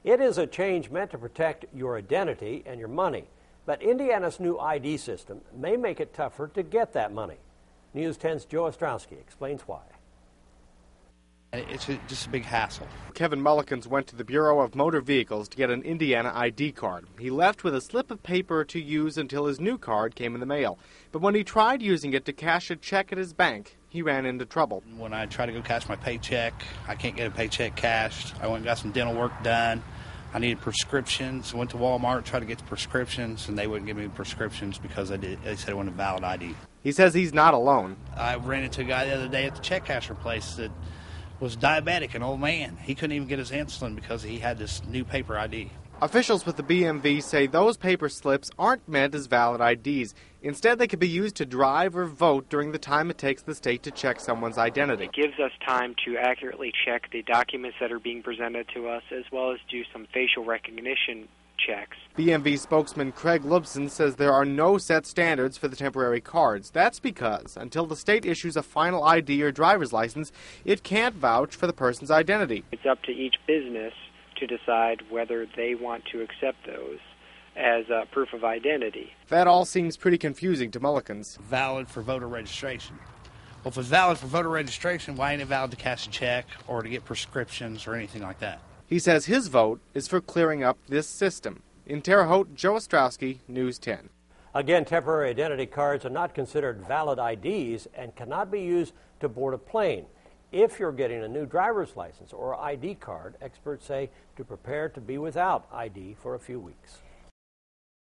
It is a change meant to protect your identity and your money, but Indiana's new ID system may make it tougher to get that money. News 10's Joe Ostrowski explains why. It's just a big hassle. Kevin Mullikins went to the Bureau of Motor Vehicles to get an Indiana ID card. He left with a slip of paper to use until his new card came in the mail. But when he tried using it to cash a check at his bank, he ran into trouble. When I try to go cash my paycheck, I can't get a paycheck cashed. I went and got some dental work done. I needed prescriptions. Went to Walmart, tried to get the prescriptions, and they wouldn't give me prescriptions because they said it wasn't a valid ID. He says he's not alone. I ran into a guy the other day at the check casher place that was diabetic, an old man. He couldn't even get his insulin because he had this new paper ID. Officials with the BMV say those paper slips aren't meant as valid IDs. Instead, they could be used to drive or vote during the time it takes the state to check someone's identity. It gives us time to accurately check the documents that are being presented to us, as well as do some facial recognition checks. BMV spokesman Craig Lubson says there are no set standards for the temporary cards. That's because until the state issues a final ID or driver's license, it can't vouch for the person's identity. It's up to each business to decide whether they want to accept those as proof of identity. That all seems pretty confusing to Mullikins. Valid for voter registration. Well, if it's valid for voter registration, why ain't it valid to cash a check or to get prescriptions or anything like that? He says his vote is for clearing up this system. In Terre Haute, Joe Ostrowski, News 10. Again, temporary identity cards are not considered valid IDs and cannot be used to board a plane. If you're getting a new driver's license or ID card, experts say to prepare to be without ID for a few weeks.